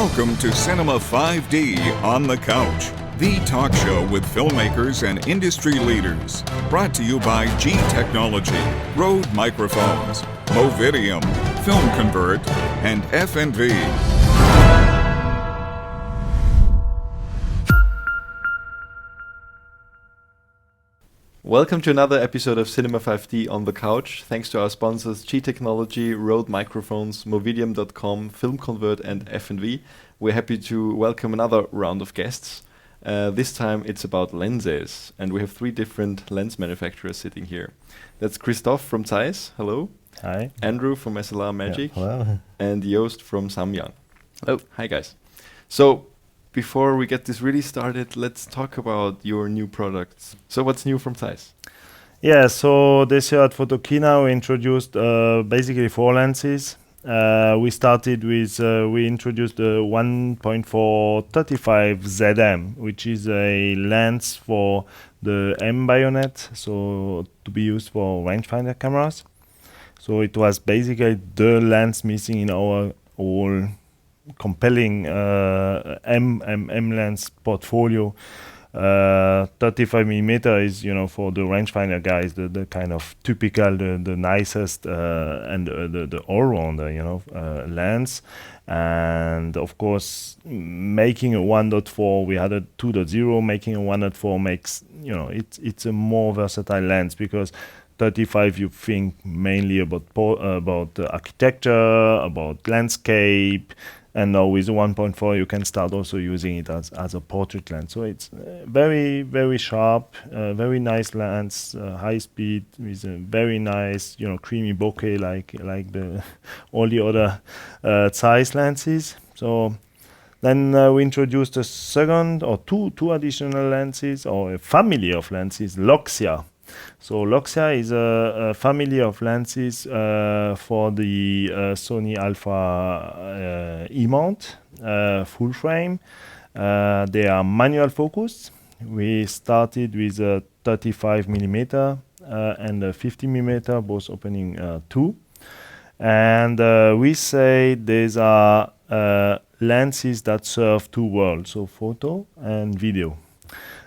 Welcome to Cinema 5D on the Couch, the talk show with filmmakers and industry leaders. Brought to you by G Technology, Rode Microphones, Movidium, Film Convert, and FNV. Welcome to another episode of Cinema 5D on the Couch. Thanks to our sponsors G Technology, Rode Microphones, Movidium.com, Film Convert, and FNV. We're happy to welcome another round of guests. This time it's about lenses, and we have three different lens manufacturers sitting here. That's Christoph from Zeiss. Hello. Hi. Andrew from SLR Magic. Yeah, hello. And Joost from Samyang. Hello. Hi guys. So, before we get this really started, let's talk about your new products. So what's new from Zeiss? Yeah, so this year at Photokina we introduced basically four lenses. We introduced the 1.4 35 ZM, which is a lens for the M bayonet, so to be used for rangefinder cameras. So it was basically the lens missing in our whole compelling M lens portfolio. 35mm is, for the rangefinder guys, the kind of typical, the nicest and the all-rounder, lens. And of course, making a 1.4, we had a 2.0. Making a 1.4 makes, it's a more versatile lens, because 35 you think mainly about architecture, about landscape. And now with the 1.4 you can start also using it as a portrait lens. So it's very, very sharp, very nice lens, high speed with a very nice, creamy bokeh like all the other Zeiss lenses. So then we introduced a second or two additional lenses, or a family of lenses, Loxia. So Loxia is a family of lenses for the Sony Alpha E-mount, full frame. They are manual focused. We started with a 35mm and a 50mm, both opening 2. And we say these are lenses that serve two worlds, so photo and video.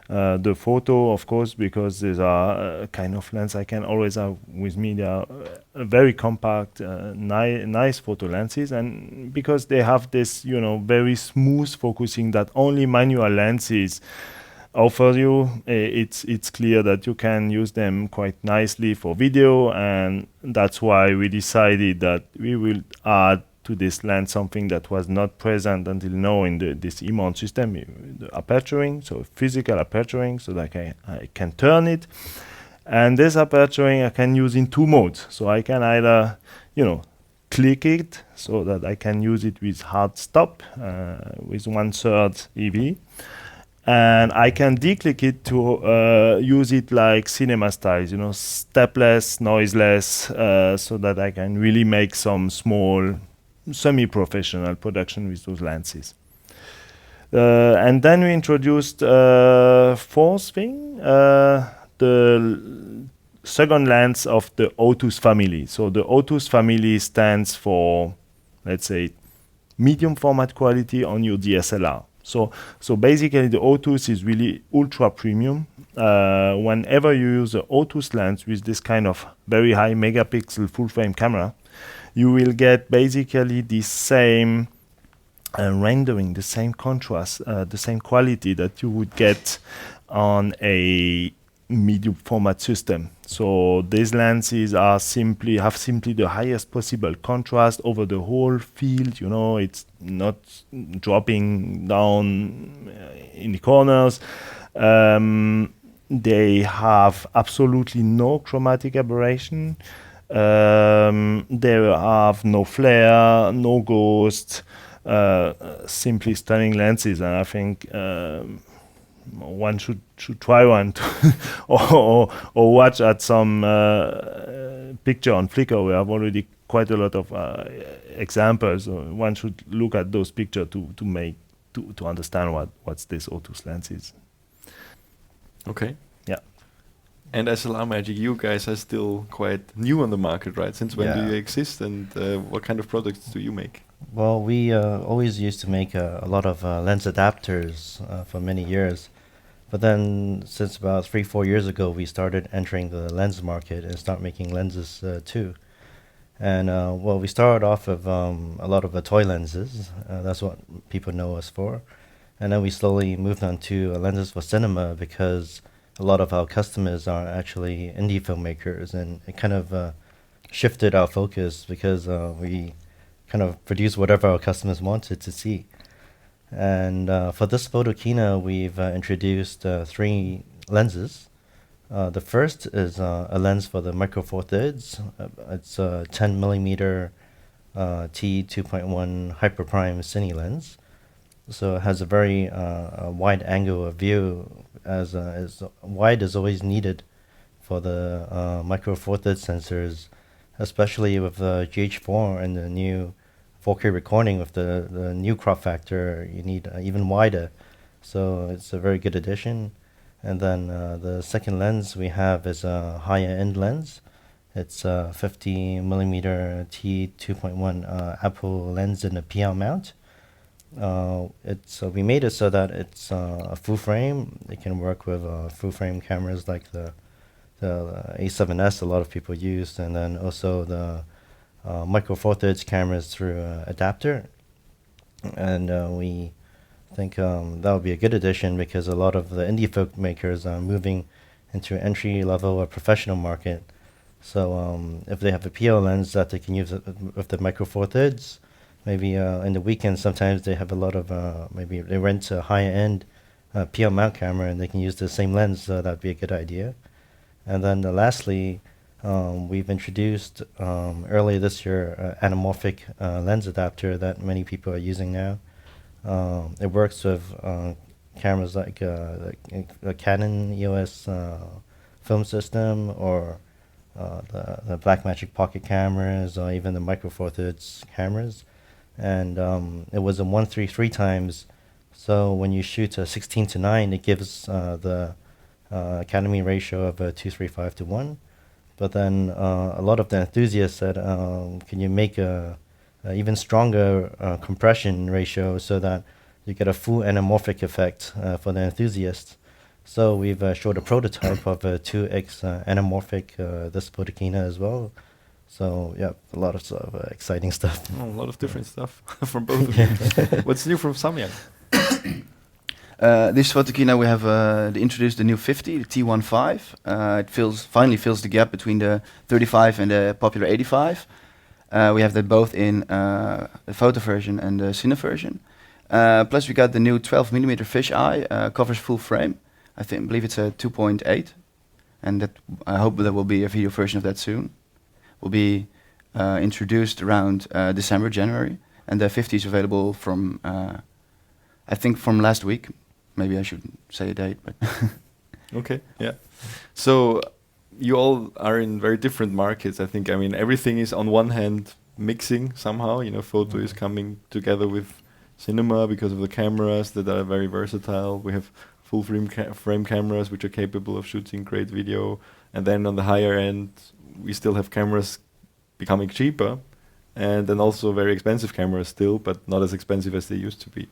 The photo, of course, because these are a kind of lens I can always have with me. They are very compact, nice photo lenses, and because they have this, very smooth focusing that only manual lenses offer you, it's clear that you can use them quite nicely for video, and that's why we decided that we will add to this lens something that was not present until now in this E-mount system, the aperturing, so physical aperturing, so that I can turn it. And this aperturing I can use in two modes. So I can either, click it, so that I can use it with hard stop, with 1/3 EV. And I can declick it to use it like cinema style, stepless, noiseless, so that I can really make some small semi-professional production with those lenses. And then we introduced fourth thing, the second lens of the Otus family. So the Otus family stands for, let's say, medium format quality on your DSLR. So basically the Otus is really ultra premium. Whenever you use the Otus lens with this kind of very high megapixel full frame camera, you will get basically the same rendering, the same contrast, the same quality that you would get on a medium format system. So these lenses have simply the highest possible contrast over the whole field. It's not dropping down in the corners. They have absolutely no chromatic aberration. They have no flare, no ghost, simply stunning lenses, and I think one should try one or watch at some picture on Flickr. We have already quite a lot of examples. One should look at those pictures to understand what's this Otus lens is. Okay. Yeah. And SLR Magic, you guys are still quite new on the market, right? Since when do you exist, and what kind of products do you make? Well, we always used to make a lot of lens adapters for many years. But then, since about 3, 4 years ago, we started entering the lens market and start making lenses too. And well, we started off with a lot of toy lenses. That's what people know us for. And then we slowly moved on to lenses for cinema because a lot of our customers are actually indie filmmakers, and it kind of shifted our focus because we kind of produce whatever our customers wanted to see. And for this photokina, we've introduced 3 lenses. The first is a lens for the micro four thirds. It's a 10 millimeter T 2.1 hyperprime cine lens. So it has a very wide angle of view, as wide as always needed for the micro four thirds sensors, especially with the GH4 and the new 4K recording with the new crop factor. You need even wider. So it's a very good addition. And then the second lens we have is a higher end lens. It's a 50 millimeter T 2.1 Apple lens in a PL mount. We made it so that it's a full frame. It can work with full frame cameras like the A7S a lot of people use, and then also the micro four thirds cameras through adapter. And we think that would be a good addition because a lot of the indie filmmakers are moving into entry level or professional market. So if they have a PL lens that they can use with the micro four thirds, maybe in the weekend sometimes they have a lot of maybe they rent a higher end PL mount camera and they can use the same lens. So that'd be a good idea. And then lastly, we've introduced earlier this year anamorphic lens adapter that many people are using now. It works with cameras like the Canon EOS film system, or the Blackmagic Pocket cameras, or even the Micro Four Thirds cameras. And it was a 1:3 times. So when you shoot a 16:9, it gives the Academy ratio of 2:35:1. But then a lot of the enthusiasts said, can you make a even stronger compression ratio so that you get a full anamorphic effect for the enthusiasts? So we've showed a prototype of a 2x anamorphic this photokina as well. So yeah, a lot of sort of exciting stuff. Oh, a lot of different stuff from both of you. What's new from Samyang? This photokina we have introduced the new 50, the T15. It finally fills the gap between the 35 and the popular 85. We have that both in the photo version and the cine version. Plus we got the new 12 millimeter fisheye, covers full frame. Believe it's a 2.8, and that I hope there will be a video version of that soon. Will be introduced around December, January, and the 50 is available from I think from last week. Maybe I shouldn't say a date, but Okay, yeah. So you all are in very different markets, I think. I mean, everything is on one hand mixing somehow. You know, photo is coming together with cinema because of the cameras that are very versatile. We have full frame cameras which are capable of shooting great video. And then on the higher end, we still have cameras becoming cheaper, and then also very expensive cameras still, but not as expensive as they used to be.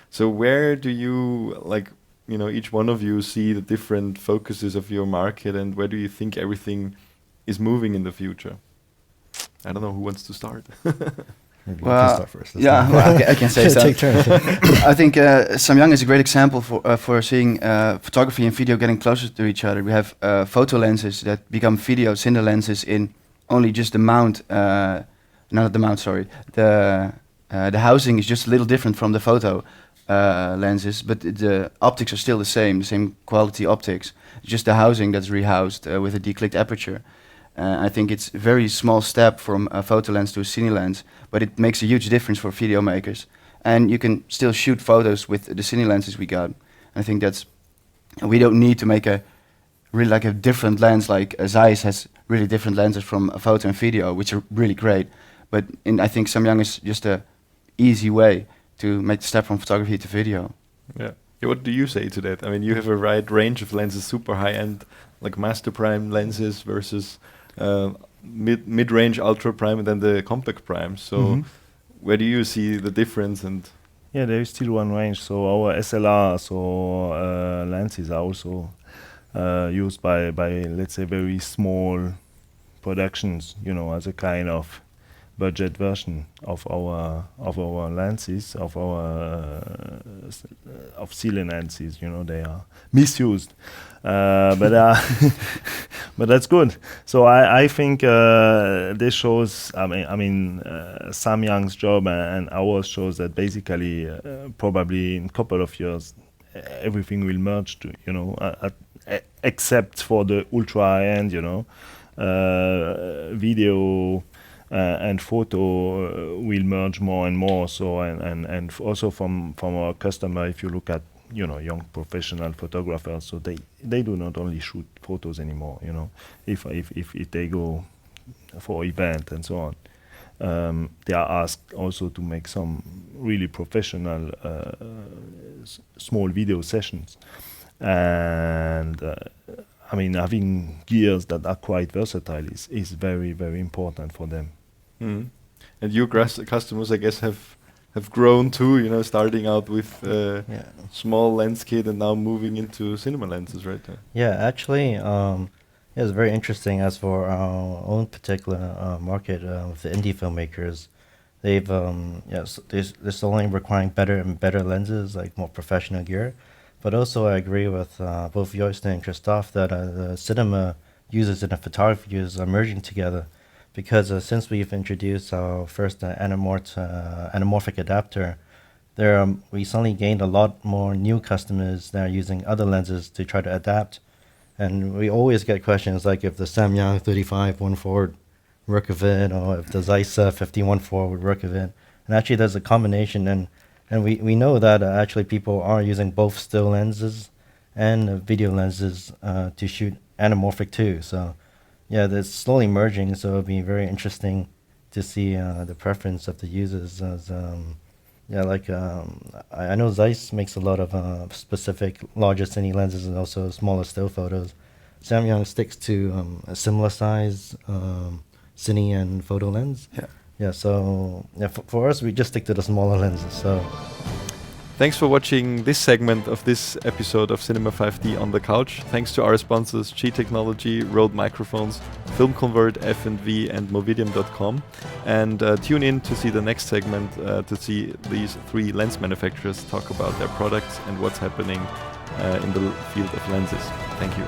So where do you, like, you know, each one of you see the different focuses of your market, and where do you think everything is moving in the future? I don't know who wants to start. Maybe you can start first. Yeah, well, I can say so. Take turns. I think Samyang is a great example for seeing photography and video getting closer to each other. We have photo lenses that become video cine lenses in only just the mount, not the mount, sorry. The housing is just a little different from the photo lenses, but the optics are still the same quality optics. It's just the housing that's rehoused with a declicked aperture. I think it's a very small step from a photo lens to a cine lens, but it makes a huge difference for video makers. And you can still shoot photos with the cine lenses we got. I think we don't need to make a different lens, like Zeiss has really different lenses from a photo and video, which are really great. But I think Samyang is just a easy way to make the step from photography to video. Yeah. What do you say to that? I mean, you have a wide range of lenses, super high-end, like master prime lenses versus mid-range ultra prime, and then the compact prime. So where do you see the difference? And Yeah, there is still one range. So our SLR, lenses are also used by let's say very small productions, as a kind of budget version of our lenses, of ceiling lenses. They are misused, but but that's good. So I think this shows. I mean, Samyang's job and ours shows that basically probably in a couple of years everything will merge to except for the ultra high end, video. And photo will merge more and more. So and also from our customer, if you look at young professional photographers, so they do not only shoot photos anymore. If they go for event and so on, they are asked also to make some really professional small video sessions, and I mean having gears that are quite versatile is very, very important for them. Mm. And your customers, I guess, have grown too. Starting out with small lens kit and now moving into cinema lenses, right? Yeah, actually, it's very interesting. As for our own particular market with the indie filmmakers, they've they're slowly requiring better and better lenses, like more professional gear. But also, I agree with both Joost and Christophe that the cinema users and the photography users are merging together. Because since we've introduced our first anamorphic adapter, we suddenly gained a lot more new customers that are using other lenses to try to adapt. And we always get questions like if the Samyang 35-1.4 would work with it, or if the Zeiss 50-1.4 would work with it. And actually there's a combination, and we know that actually people are using both still lenses and video lenses to shoot anamorphic too. So yeah, they're slowly merging, so it'll be very interesting to see the preference of the users. As I know Zeiss makes a lot of specific larger cine lenses and also smaller still photos. Samyang sticks to a similar size cine and photo lens. So for us, we just stick to the smaller lenses. So. Thanks for watching this segment of this episode of Cinema 5D on the Couch. Thanks to our sponsors G Technology, Rode Microphones, Film Convert, F&V and Movidium.com. And tune in to see the next segment to see these three lens manufacturers talk about their products and what's happening in the field of lenses. Thank you.